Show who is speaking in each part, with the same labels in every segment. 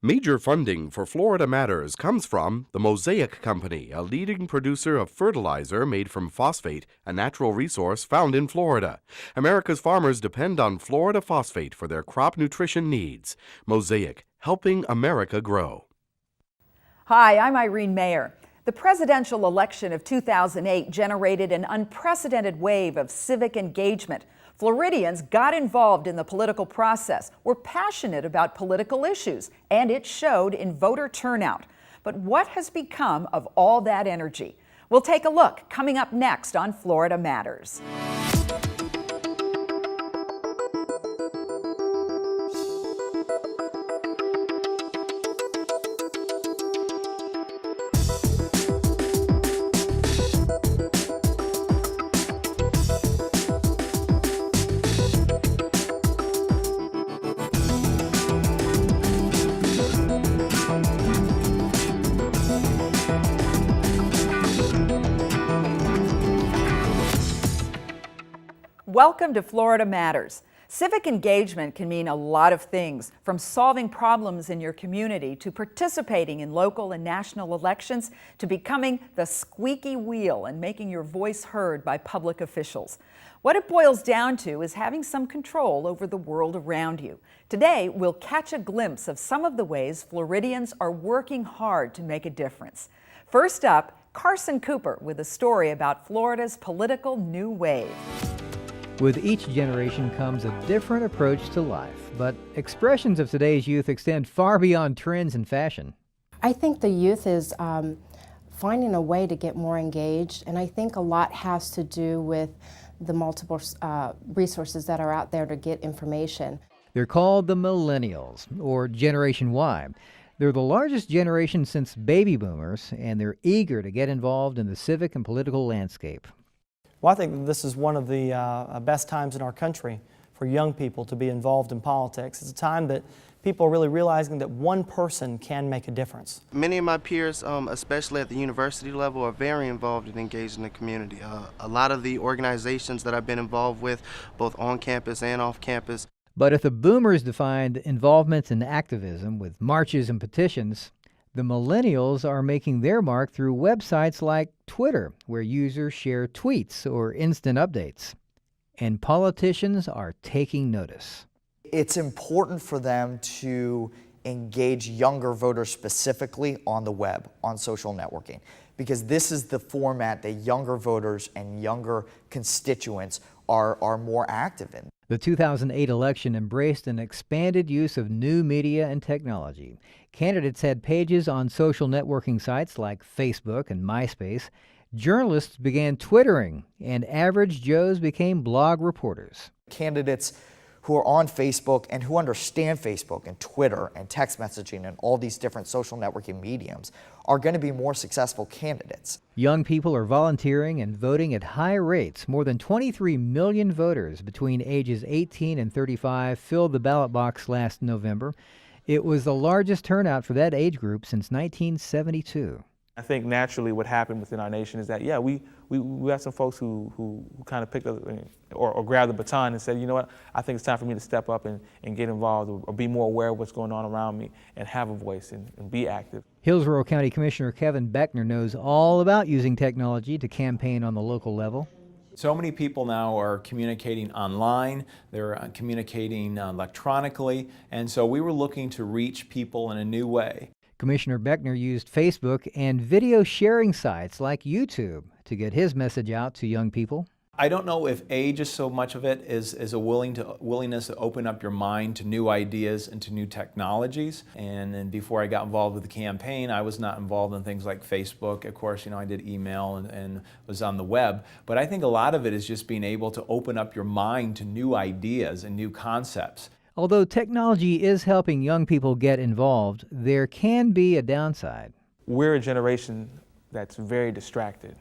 Speaker 1: Major funding for Florida Matters comes from the Mosaic Company, a leading producer of fertilizer made from phosphate, a natural resource found in Florida. America's farmers depend on Florida phosphate for their crop nutrition needs. Mosaic, helping America grow.
Speaker 2: Hi, I'm Irene Mayer. The presidential election of 2008 generated an unprecedented wave of civic engagement. Floridians got involved in the political process, were passionate about political issues, and it showed in voter turnout. But what has become of all that energy? We'll take a look coming up next on Florida Matters. Welcome to Florida Matters. Civic engagement can mean a lot of things, from solving problems in your community to participating in local and national elections to becoming the squeaky wheel and making your voice heard by public officials. What it boils down to is having some control over the world around you. Today, we'll catch a glimpse of some of the ways Floridians are working hard to make a difference. First up, Carson Cooper with a story about Florida's political new wave.
Speaker 3: With each generation comes a different approach to life, but expressions of today's youth extend far beyond trends and fashion.
Speaker 4: I think the youth is finding a way to get more engaged, and I think a lot has to do with the multiple resources that are out there to get information.
Speaker 3: They're called the Millennials, or Generation Y. They're the largest generation since baby boomers, and they're eager to get involved in the civic and political landscape.
Speaker 5: Well, I think that this is one of the best times in our country for young people to be involved in politics. It's a time that people are really realizing that one person can make a difference.
Speaker 6: Many of my peers, especially at the university level, are very involved and engaged in the community. A lot of the organizations that I've been involved with, both on campus and off campus.
Speaker 3: But if the boomers defined involvement and activism with marches and petitions, the millennials are making their mark through websites like Twitter, where users share tweets or instant updates. And politicians are taking notice.
Speaker 7: It's important for them to engage younger voters specifically on the web, on social networking, because this is the format that younger voters and younger constituents are more active in.
Speaker 3: The 2008 election embraced an expanded use of new media and technology. Candidates had pages on social networking sites like Facebook and MySpace. Journalists began Twittering, and average Joes became blog reporters.
Speaker 7: Candidates who are on Facebook and who understand Facebook and Twitter and text messaging and all these different social networking mediums are going to be more successful candidates.
Speaker 3: Young people are volunteering and voting at high rates. More than 23 million voters between ages 18 and 35 filled the ballot box last November. It was the largest turnout for that age group since 1972.
Speaker 8: I think naturally what happened within our nation is that, we have some folks who kind of picked up or grabbed the baton and said, you know what, I think it's time for me to step up and get involved or be more aware of what's going on around me and have a voice and be active.
Speaker 3: Hillsborough County Commissioner Kevin Beckner knows all about using technology to campaign on the local level.
Speaker 9: So many people now are communicating online, they're communicating electronically, and so we were looking to reach people in a new way.
Speaker 3: Commissioner Beckner used Facebook and video sharing sites like YouTube to get his message out to young people.
Speaker 9: I don't know if age is so much of it is a willingness to open up your mind to new ideas and to new technologies. And then before I got involved with the campaign, I was not involved in things like Facebook. Of course, I did email and was on the web. But I think a lot of it is just being able to open up your mind to new ideas and new concepts.
Speaker 3: Although technology is helping young people get involved, there can be a downside.
Speaker 8: We're a generation that's very distracted.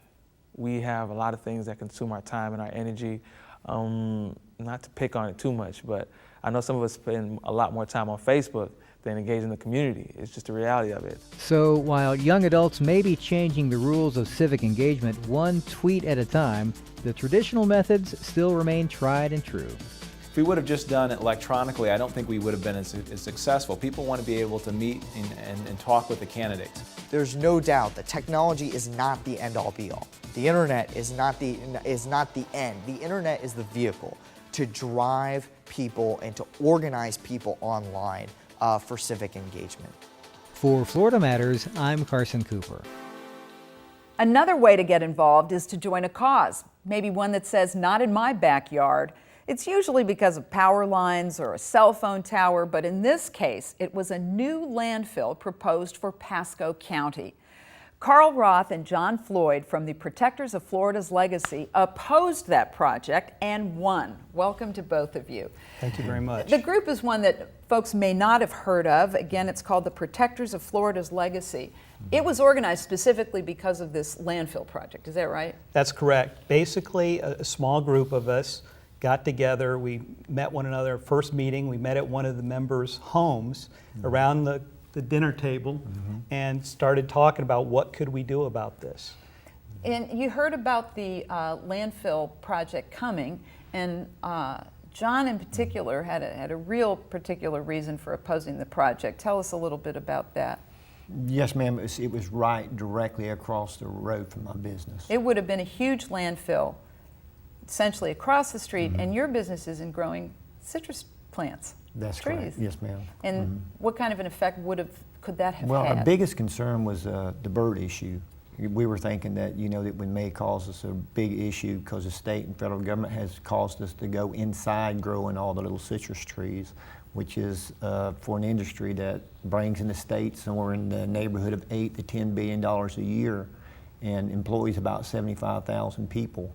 Speaker 8: We have a lot of things that consume our time and our energy. Not to pick on it too much, but I know some of us spend a lot more time on Facebook than engage in the community. It's just the reality of it.
Speaker 3: So while young adults may be changing the rules of civic engagement one tweet at a time, the traditional methods still remain tried and true.
Speaker 9: If we would have just done it electronically, I don't think we would have been as successful. People want to be able to meet and talk with the candidates.
Speaker 7: There's no doubt that technology is not the end-all be-all. The internet is not the end. The internet is the vehicle to drive people and to organize people online for civic engagement.
Speaker 3: For Florida Matters, I'm Carson Cooper.
Speaker 2: Another way to get involved is to join a cause, maybe one that says, "Not in my backyard." It's usually because of power lines or a cell phone tower, but in this case, it was a new landfill proposed for Pasco County. Carl Roth and John Floyd from the Protectors of Florida's Legacy opposed that project and won. Welcome to both of you.
Speaker 10: Thank you very much.
Speaker 2: The group is one that folks may not have heard of. Again, it's called the Protectors of Florida's Legacy. It was organized specifically because of this landfill project, is that right?
Speaker 10: That's correct. Basically, a small group of us got together, we met one another. First meeting, we met at one of the members' homes around the dinner table and started talking about what could we do about this.
Speaker 2: And you heard about the landfill project coming, and John in particular had a real particular reason for opposing the project. Tell us a little bit about that.
Speaker 11: Yes, ma'am. It was right directly across the road from my business.
Speaker 2: It would have been a huge landfill essentially across the street, and your business is in growing citrus plants.
Speaker 11: That's
Speaker 2: trees.
Speaker 11: correct. Yes, ma'am.
Speaker 2: And what kind of an effect could that have
Speaker 11: Well,
Speaker 2: had?
Speaker 11: our biggest concern was the bird issue. We were thinking that, that we may cause us a big issue because the state and federal government has caused us to go inside growing all the little citrus trees, which is for an industry that brings in the state somewhere in the neighborhood of $8 to $10 billion a year and employs about 75,000 people.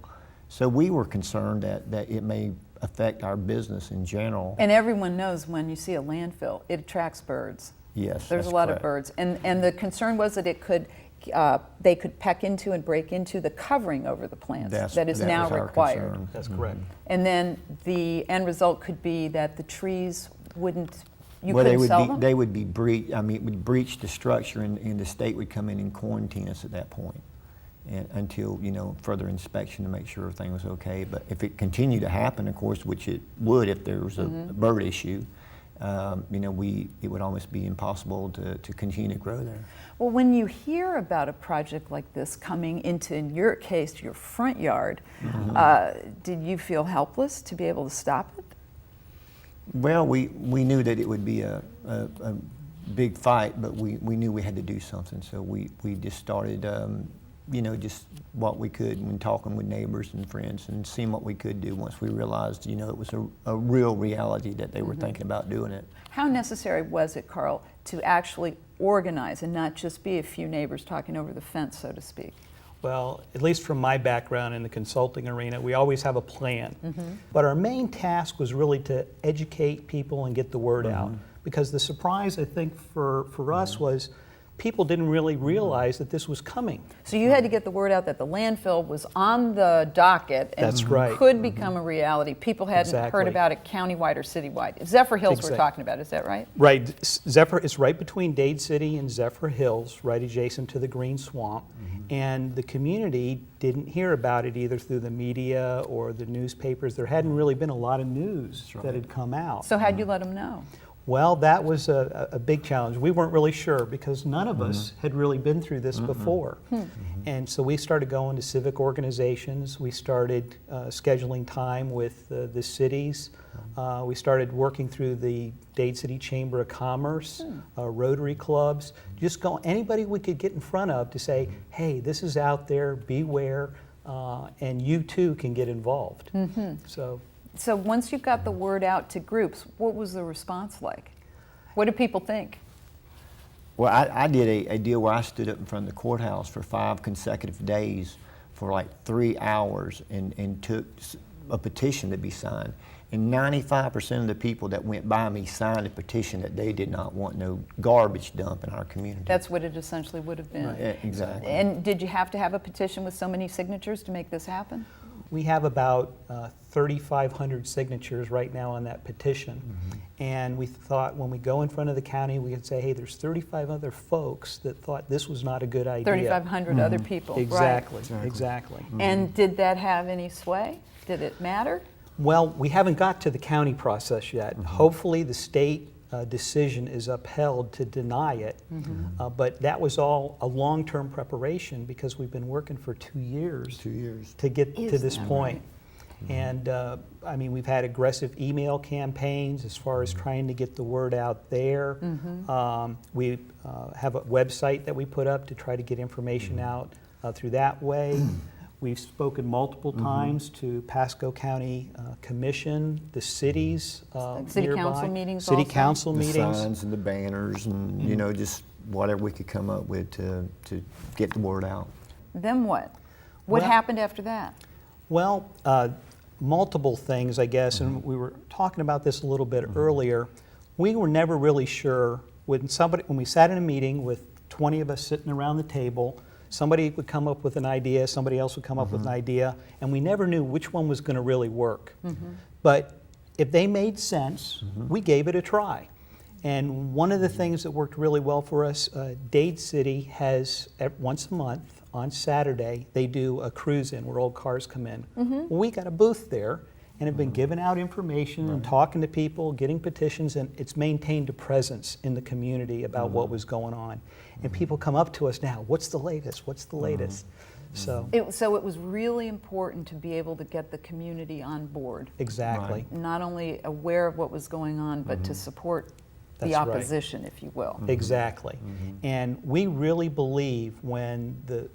Speaker 11: So we were concerned that it may affect our business in general.
Speaker 2: And everyone knows when you see a landfill, it attracts birds.
Speaker 11: Yes,
Speaker 2: There's
Speaker 11: that's
Speaker 2: a lot
Speaker 11: correct.
Speaker 2: of birds. And the concern was that they could peck into and break into the covering over the plants that is now
Speaker 11: was our
Speaker 2: required.
Speaker 11: concern.
Speaker 10: That's correct.
Speaker 2: And then the end result could be that the trees couldn't
Speaker 11: Well,
Speaker 2: sell them?
Speaker 11: they would be it would breach the structure and the state would come in and quarantine us at that point. And until further inspection to make sure everything was okay. But if it continued to happen, of course, which it would if there was a bird issue, it would almost be impossible to continue to grow there.
Speaker 2: Well, when you hear about a project like this coming into, in your case, your front yard, did you feel helpless to be able to stop it?
Speaker 11: Well, we knew that it would be a big fight, but we knew we had to do something. So we just started just what we could when talking with neighbors and friends and seeing what we could do once we realized, it was a real reality that they were thinking about doing it.
Speaker 2: How necessary was it, Carl, to actually organize and not just be a few neighbors talking over the fence, so to speak?
Speaker 10: Well, at least from my background in the consulting arena, we always have a plan. But our main task was really to educate people and get the word out. Because the surprise, I think, for us was people didn't really realize that this was coming.
Speaker 2: So you had to get the word out that the landfill was on the docket and
Speaker 10: That's right.
Speaker 2: could become a reality. People hadn't heard
Speaker 10: Exactly.
Speaker 2: about it countywide or citywide. Zephyr Hills we're
Speaker 10: Exactly.
Speaker 2: talking about, is that right?
Speaker 10: Right, Zephyr is right between Dade City and Zephyr Hills, right adjacent to the Green Swamp. And the community didn't hear about it either through the media or the newspapers. There hadn't really been a lot of news that had come out.
Speaker 2: So how'd you let them know?
Speaker 10: Well, that was a big challenge. We weren't really sure because none of us had really been through this before. And so we started going to civic organizations. We started scheduling time with the cities. We started working through the Dade City Chamber of Commerce, Rotary clubs, just anybody we could get in front of to say, hey, this is out there, beware, and you too can get involved.
Speaker 2: So once you got the word out to groups, what was the response like? What did people think?
Speaker 11: Well, I did a deal where I stood up in front of the courthouse for 5 consecutive days for like 3 hours and took a petition to be signed. And 95% of the people that went by me signed a petition that they did not want no garbage dump in our community.
Speaker 2: That's what it essentially would have been.
Speaker 11: Exactly.
Speaker 2: And did you have to have a petition with so many signatures to make this happen?
Speaker 10: We have about 3,500 signatures right now on that petition. And we thought when we go in front of the county, we could say, hey, there's 35 other folks that thought this was not a good idea.
Speaker 2: 3,500 other people,
Speaker 10: Exactly,
Speaker 2: right.
Speaker 10: exactly.
Speaker 2: And did that have any sway? Did it matter?
Speaker 10: Well, we haven't got to the county process yet. Hopefully the state decision is upheld to deny it, but that was all a long-term preparation because we've been working for 2 years.
Speaker 11: 2 years.
Speaker 10: To get to this point. And I mean, we've had aggressive email campaigns as far as trying to get the word out there. We have a website that we put up to try to get information out through that way. We've spoken multiple times to Pasco County Commission, the cities
Speaker 2: City
Speaker 10: nearby.
Speaker 2: council meetings
Speaker 10: City
Speaker 2: also?
Speaker 10: council
Speaker 11: The
Speaker 10: meetings.
Speaker 11: signs and the banners and, you know, just whatever we could come up with to get the word out.
Speaker 2: Then what? What
Speaker 10: Well-
Speaker 2: happened after that?
Speaker 10: Well, multiple things, I guess, and we were talking about this a little bit earlier. We were never really sure when we sat in a meeting with 20 of us sitting around the table, somebody would come up with an idea, somebody else would come up with an idea, and we never knew which one was going to really work. But if they made sense, we gave it a try. And one of the things that worked really well for us, Dade City has once a month on Saturday, they do a cruise-in where old cars come in. Well, we got a booth there and have been giving out information and talking to people, getting petitions, and it's maintained a presence in the community about what was going on. And people come up to us now, what's the latest? What's the latest? So,
Speaker 2: So it was really important to be able to get the community on board,
Speaker 10: exactly.
Speaker 2: not only aware of what was going on, but to support the
Speaker 10: That's right.
Speaker 2: opposition, if you will.
Speaker 10: Exactly. And we really believe when the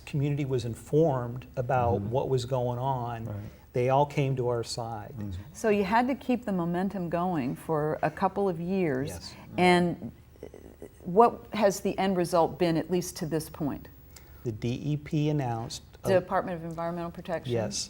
Speaker 10: community was informed about what was going on, they all came to our side.
Speaker 2: So you had to keep the momentum going for a couple of years.
Speaker 10: Yes.
Speaker 2: And what has the end result been, at least to this point?
Speaker 10: The DEP announced.
Speaker 2: Department of Environmental Protection?
Speaker 10: Yes.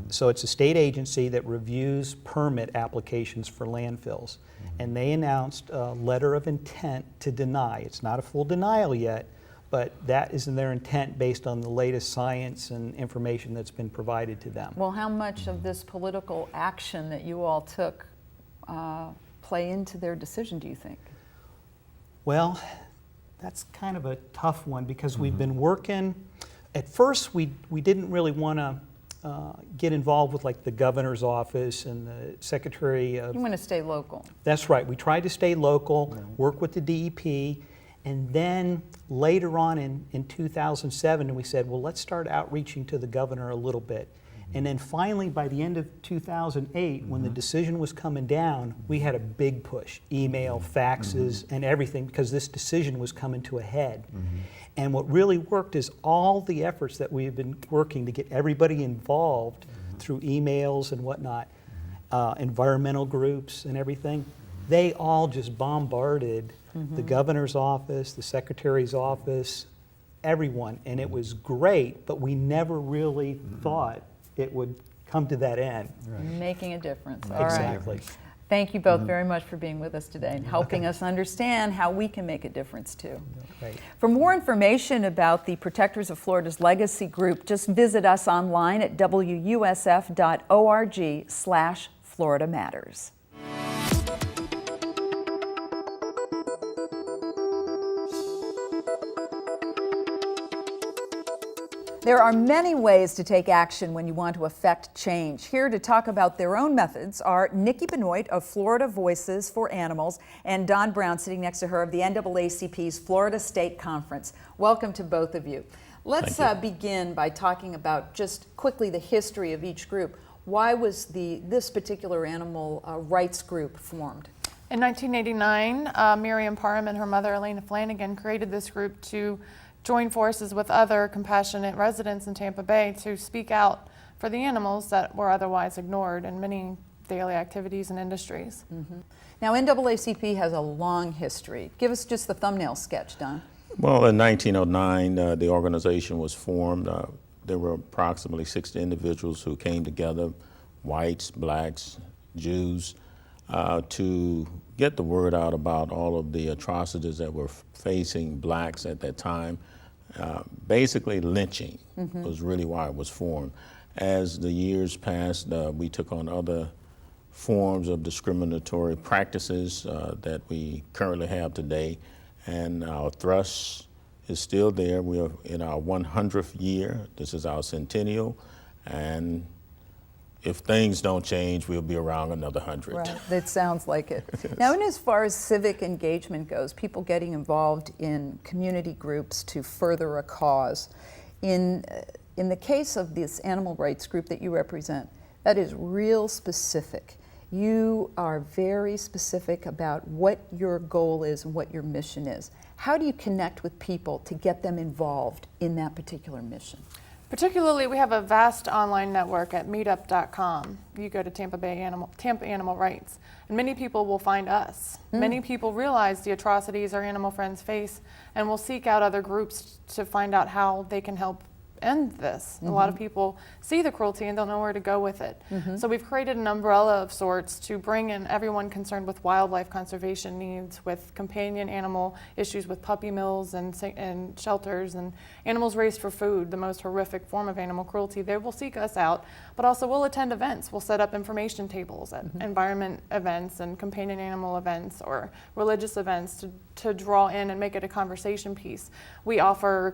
Speaker 10: So it's a state agency that reviews permit applications for landfills. And they announced a letter of intent to deny. It's not a full denial yet, but that is in their intent based on the latest science and information that's been provided to them.
Speaker 2: Well, how much of this political action that you all took play into their decision, do you think?
Speaker 10: Well, that's kind of a tough one because we've been working. At first, we didn't really want to get involved with like the governor's office and the secretary of.
Speaker 2: You want to stay local.
Speaker 10: That's right. We tried to stay local, work with the DEP, and then later on in 2007, we said, well, let's start outreaching to the governor a little bit. And then finally, by the end of 2008, when the decision was coming down, we had a big push, email, faxes, and everything, because this decision was coming to a head. And what really worked is all the efforts that we've been working to get everybody involved through emails and whatnot, environmental groups and everything, they all just bombarded the governor's office, the secretary's office, everyone. And it was great, but we never really thought it would come to that end.
Speaker 2: Making a difference. All right.
Speaker 10: Exactly.
Speaker 2: Thank you both very much for being with us today and helping us understand how we can make a difference too.
Speaker 10: Great.
Speaker 2: For more information about the Protectors of Florida's Legacy Group, just visit us online at wusf.org/Florida Matters. There are many ways to take action when you want to affect change. Here to talk about their own methods are Nikki Benoit of Florida Voices for Animals and Don Brown, sitting next to her, of the NAACP's Florida State Conference. Welcome to both of you. Let's begin by talking about just quickly the history of each group. Why was this particular animal rights group formed?
Speaker 12: In 1989, Miriam Parham and her mother, Elena Flanagan, created this group to join forces with other compassionate residents in Tampa Bay to speak out for the animals that were otherwise ignored in many daily activities and industries.
Speaker 2: Now, NAACP has a long history. Give us just the thumbnail sketch, Don.
Speaker 13: Well, in 1909, the organization was formed. There were approximately 60 individuals who came together, whites, blacks, Jews, to get the word out about all of the atrocities that were facing blacks at that time. Basically, lynching was really why it was formed. As the years passed, we took on other forms of discriminatory practices that we currently have today, and our thrust is still there. We are in our 100th year. This is our centennial, and if things don't change, we'll be around another 100.
Speaker 2: Right, that sounds like it. Now, and as far as civic engagement goes, people getting involved in community groups to further a cause, in the case of this animal rights group that you represent, that is real specific. You are very specific about what your goal is and what your mission is. How do you connect with people to get them involved in that particular mission?
Speaker 12: Particularly, we have a vast online network at meetup.com. You go to Tampa Animal Rights, and many people will find us. Many people realize the atrocities our animal friends face and will seek out other groups to find out how they can help end this. A lot of people see the cruelty and don't know where to go with it. So we've created an umbrella of sorts to bring in everyone concerned with wildlife conservation needs, with companion animal issues, with puppy mills and shelters, and animals raised for food, the most horrific form of animal cruelty. They will seek us out, but also we'll attend events. We'll set up information tables at environment events and companion animal events or religious events to draw in and make it a conversation piece. We offer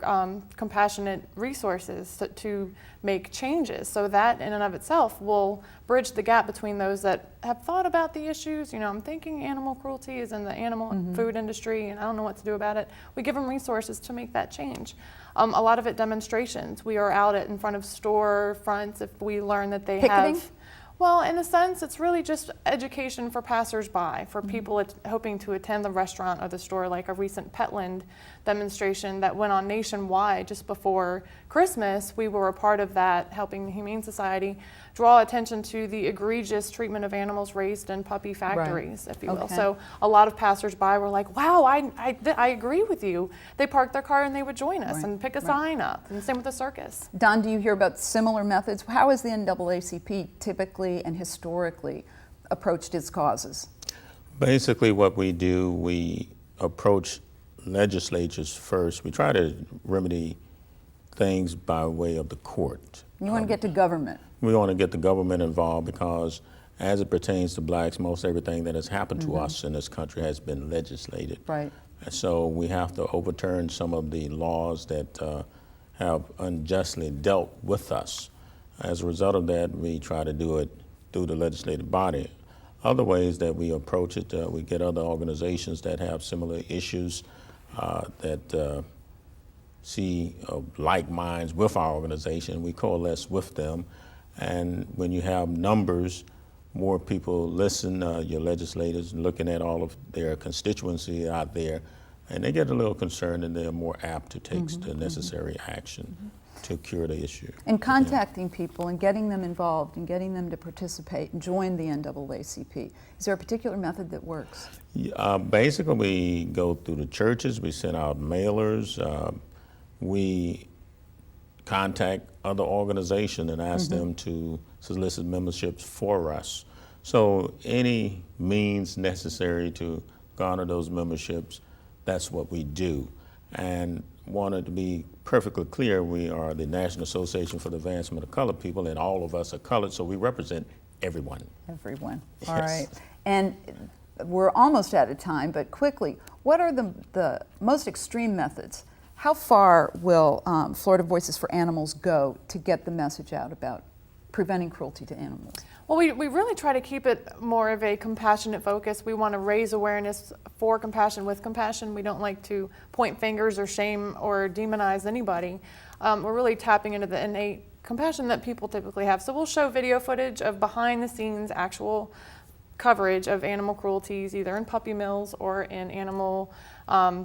Speaker 12: compassionate resources to make changes, so that in and of itself will bridge the gap between those that have thought about the issues. You know, I'm thinking animal cruelty is in the animal food industry and I don't know what to do about it. We give them resources to make that change. A lot of it demonstrations. We are out in front of store fronts if we learn that they have. Well, in a sense, it's really just education for passersby, for people hoping to attend the restaurant or the store, like a recent Petland demonstration that went on nationwide just before Christmas. We were a part of that, helping the Humane Society draw attention to the egregious treatment of animals raised in puppy factories, if you will. So a lot of passersby were like, wow, I agree with you. They parked their car and they would join us and pick a sign up, and same with the circus.
Speaker 2: Don, do you hear about similar methods? How has the NAACP typically and historically approached its causes?
Speaker 13: Basically what we do, we approach legislatures first. We try to remedy things by way of the court.
Speaker 2: You want to get to government.
Speaker 13: We want to get the government involved because as it pertains to blacks, most everything that has happened to us in this country has been legislated.
Speaker 2: Right.
Speaker 13: And so we have to overturn some of the laws that have unjustly dealt with us. As a result of that, we try to do it through the legislative body. Other ways that we approach it, we get other organizations that have similar issues that see like minds with our organization. We coalesce with them, and when you have numbers, more people listen. Your legislators looking at all of their constituency out there, and they get a little concerned, and they're more apt to take the necessary action to cure the issue.
Speaker 2: And contacting people and getting them involved and getting them to participate and join the NAACP. Is there a particular method that works?
Speaker 13: Basically, we go through the churches, we send out mailers, we contact other organizations and ask them to solicit memberships for us. So any means necessary to garner those memberships, that's what we do. And wanted to be perfectly clear, we are the National Association for the Advancement of Colored People, and all of us are colored, so we represent everyone.
Speaker 2: Everyone. All right. And we're almost out of time, but quickly, what are the most extreme methods? How far will Florida Voices for Animals go to get the message out about preventing cruelty to animals?
Speaker 12: Well, we really try to keep it more of a compassionate focus. We want to raise awareness for compassion with compassion. We don't like to point fingers or shame or demonize anybody. We're really tapping into the innate compassion that people typically have. So we'll show video footage of behind the scenes actual coverage of animal cruelties, either in puppy mills or in animal,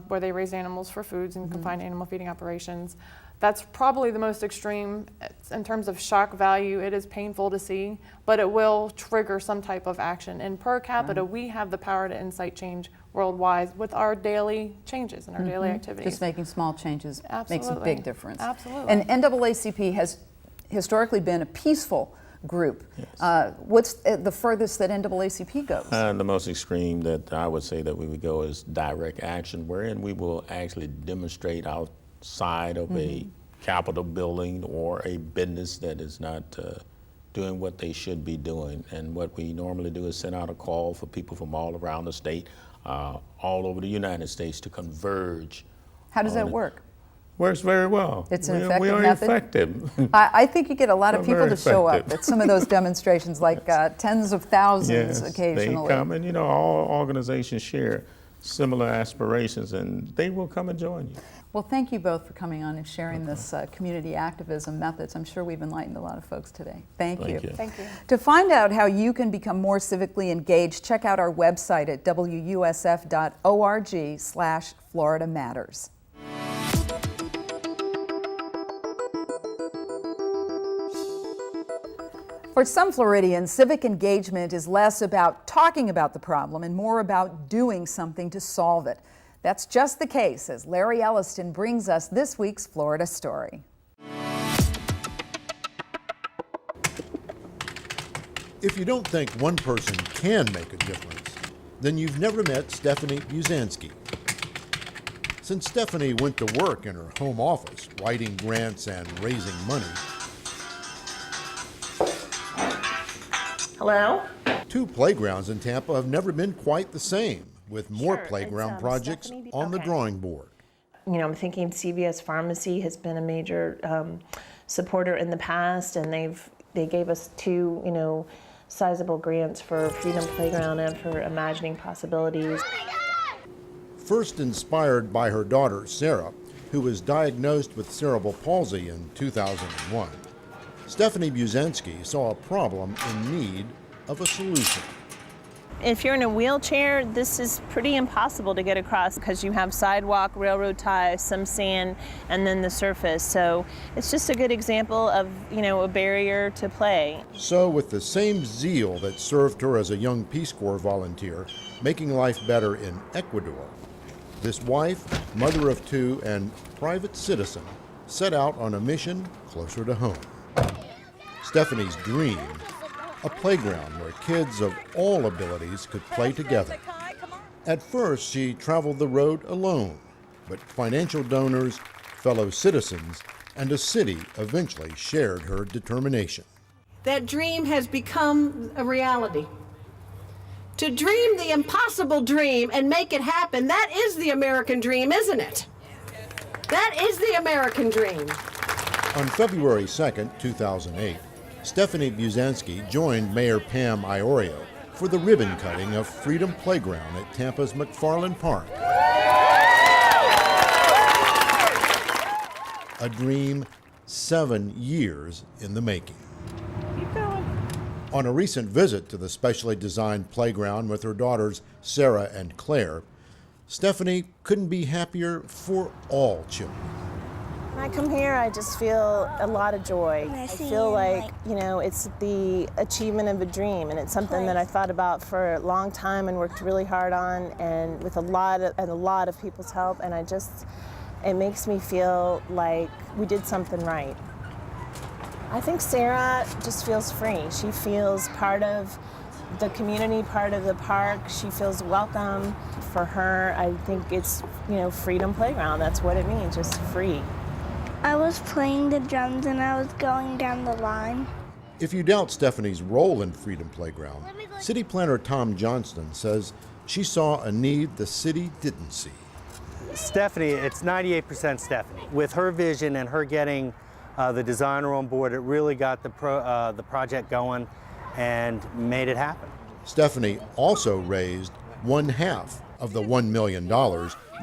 Speaker 12: where they raise animals for foods and confined animal feeding operations. That's probably the most extreme in terms of shock value. It is painful to see, but it will trigger some type of action. And per capita, we have the power to incite change worldwide with our daily changes and our daily activities.
Speaker 2: Just making small changes makes a big difference.
Speaker 12: Absolutely.
Speaker 2: And NAACP has historically been a peaceful group. What's the furthest that NAACP goes?
Speaker 13: The most extreme that I would say that we would go is direct action, wherein we will actually demonstrate outside of a Capitol building or a business that is not doing what they should be doing. And what we normally do is send out a call for people from all around the state, all over the United States, to converge.
Speaker 2: How does that work?
Speaker 13: Works very well.
Speaker 2: It's an
Speaker 13: we
Speaker 2: effective
Speaker 13: are
Speaker 2: method?
Speaker 13: effective.
Speaker 2: I think you get a lot of
Speaker 13: We're
Speaker 2: people
Speaker 13: very
Speaker 2: to show up
Speaker 13: effective.
Speaker 2: at some of those demonstrations, like tens of thousands
Speaker 13: Yes,
Speaker 2: occasionally.
Speaker 13: they come, and all organizations share similar aspirations, and they will come and join you.
Speaker 2: Well, thank you both for coming on and sharing this community activism methods. I'm sure we've enlightened a lot of folks today. Thank you.
Speaker 12: Thank you.
Speaker 2: To find out how you can become more civically engaged, check out our website at wusf.org/Florida Matters. For some Floridians, civic engagement is less about talking about the problem and more about doing something to solve it. That's just the case as Larry Elliston brings us this week's Florida Story.
Speaker 14: If you don't think one person can make a difference, then you've never met Stephanie Buzansky. Since Stephanie went to work in her home office, writing grants and raising money,
Speaker 15: Hello?
Speaker 14: two playgrounds in Tampa have never been quite the same, with more playground projects on the drawing board.
Speaker 15: You know, I'm thinking CVS Pharmacy has been a major supporter in the past, and they gave us two, sizable grants for Freedom Playground and for Imagining Possibilities.
Speaker 14: First inspired by her daughter, Sarah, who was diagnosed with cerebral palsy in 2001, Stephanie Buzansky saw a problem in need of a solution.
Speaker 16: If you're in a wheelchair, this is pretty impossible to get across because you have sidewalk, railroad ties, some sand, and then the surface. So it's just a good example of, a barrier to play.
Speaker 14: So with the same zeal that served her as a young Peace Corps volunteer, making life better in Ecuador, this wife, mother of two, and private citizen set out on a mission closer to home. Stephanie's dream, a playground where kids of all abilities could play together. At first, she traveled the road alone, but financial donors, fellow citizens, and a city eventually shared her determination.
Speaker 17: That dream has become a reality. To dream the impossible dream and make it happen, that is the American dream, isn't it? That is the American dream.
Speaker 14: On February 2nd, 2008, Stephanie Buzansky joined Mayor Pam Iorio for the ribbon cutting of Freedom Playground at Tampa's McFarland Park. A dream 7 years in the making.
Speaker 16: Keep going.
Speaker 14: On a recent visit to the specially designed playground with her daughters Sarah and Claire, Stephanie couldn't be happier for all children.
Speaker 16: When I come here, I just feel a lot of joy. I feel like, it's the achievement of a dream, and it's something that I thought about for a long time and worked really hard on, and with a lot of people's help, and it makes me feel like we did something right. I think Sarah just feels free. She feels part of the community, part of the park. She feels welcome. For her, I think it's, Freedom Playground. That's what it means, just free.
Speaker 18: I was playing the drums and I was going down the line.
Speaker 14: If you doubt Stephanie's role in Freedom Playground, City Planner Tom Johnston says she saw a need the city didn't see.
Speaker 19: Stephanie, it's 98% Stephanie. With her vision and her getting the designer on board, it really got the project going and made it happen.
Speaker 14: Stephanie also raised 1/2 of the $1 million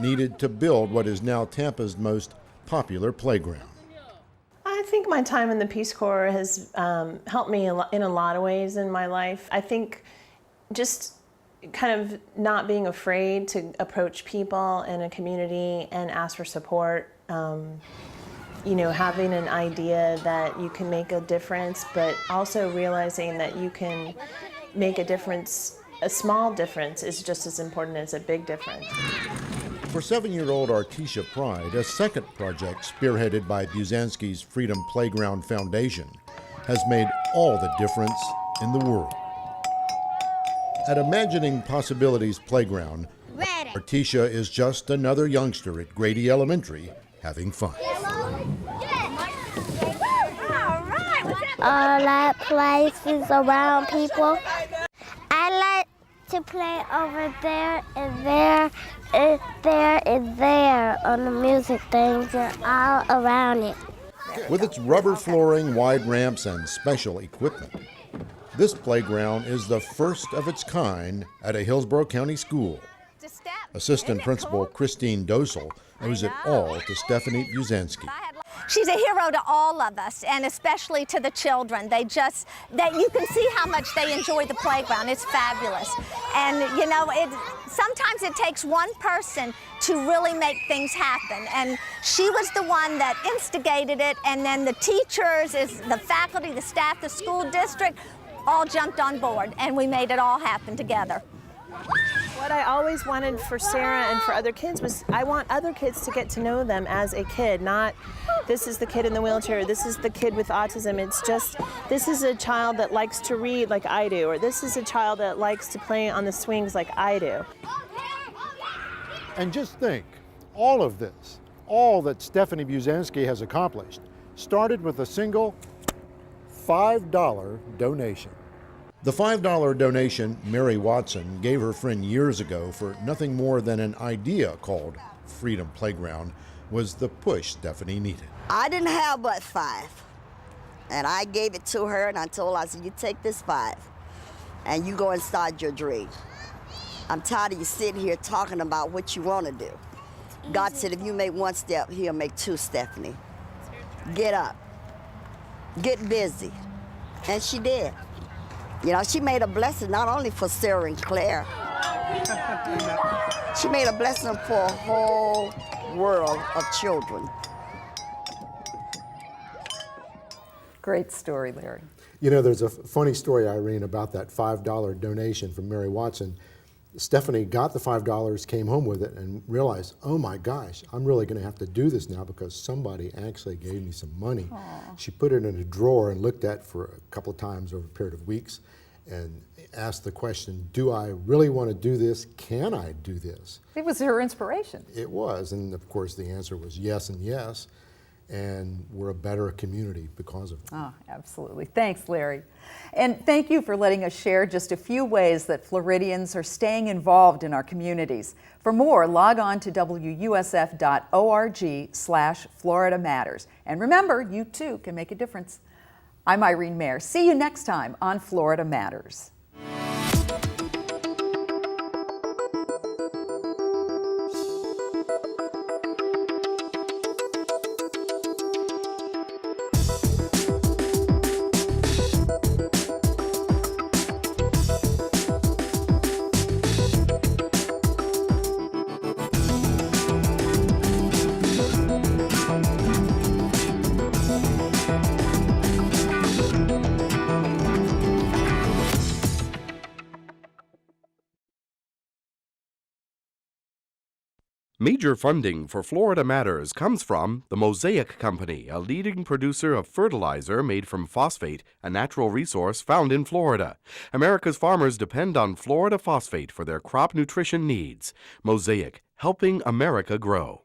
Speaker 14: needed to build what is now Tampa's most popular playground.
Speaker 15: I think my time in the Peace Corps has helped me in a lot of ways in my life. I think just kind of not being afraid to approach people in a community and ask for support. Having an idea that you can make a difference, but also realizing that you can make a difference. A small difference is just as important as a big difference.
Speaker 14: For 7-year-old Artisha Pride, a second project spearheaded by Buzansky's Freedom Playground Foundation has made all the difference in the world. At Imagining Possibilities Playground, Artisha is just another youngster at Grady Elementary having fun.
Speaker 18: I like places around people. I like to play over there and there there is there on the music things and all around it.
Speaker 14: With its rubber flooring, wide ramps, and special equipment, this playground is the first of its kind at a Hillsborough County school. Assistant Principal Christine Dosel owes it all to Stephanie Buzansky.
Speaker 20: She's a hero to all of us, and especially to the children. That you can see how much they enjoy the playground. It's fabulous. And you know, sometimes it takes one person to really make things happen. And she was the one that instigated it, and then the teachers, the faculty, the staff, the school district, all jumped on board, and we made it all happen together.
Speaker 15: What I always wanted for Sarah and for other kids was I want other kids to get to know them as a kid, not this is the kid in the wheelchair, this is the kid with autism. It's just this is a child that likes to read like I do, or this is a child that likes to play on the swings like I do.
Speaker 14: And just think, all of this, all that Stephanie Buzansky has accomplished, started with a single $5 donation. The $5 donation Mary Watson gave her friend years ago for nothing more than an idea called Freedom Playground was the push Stephanie needed.
Speaker 21: I didn't have but $5, and I gave it to her, and I told her, I said, you take this $5 and you go and start your dream. I'm tired of you sitting here talking about what you want to do. God said if you make one step, he'll make two, Stephanie. Get up, get busy, and she did. You know, she made a blessing not only for Sarah and Claire, she made a blessing for a whole world of children.
Speaker 2: Great story, Larry.
Speaker 14: You know, there's a funny story, Irene, about that $5 donation from Mary Watson. Stephanie got the $5, came home with it, and realized, oh my gosh, I'm really going to have to do this now because somebody actually gave me some money.
Speaker 2: Aww.
Speaker 14: She put it in a drawer and looked at it for a couple of times over a period of weeks and asked the question, do I really want to do this? Can I do this?
Speaker 2: It was her inspiration.
Speaker 14: It was, and of course the answer was yes and yes, and we're a better community because of it.
Speaker 2: Oh, absolutely. Thanks, Larry. And thank you for letting us share just a few ways that Floridians are staying involved in our communities. For more, log on to wusf.org/Florida Matters. And remember, you too can make a difference. I'm Irene Mayer. See you next time on Florida Matters.
Speaker 1: Major funding for Florida Matters comes from the Mosaic Company, a leading producer of fertilizer made from phosphate, a natural resource found in Florida. America's farmers depend on Florida phosphate for their crop nutrition needs. Mosaic, helping America grow.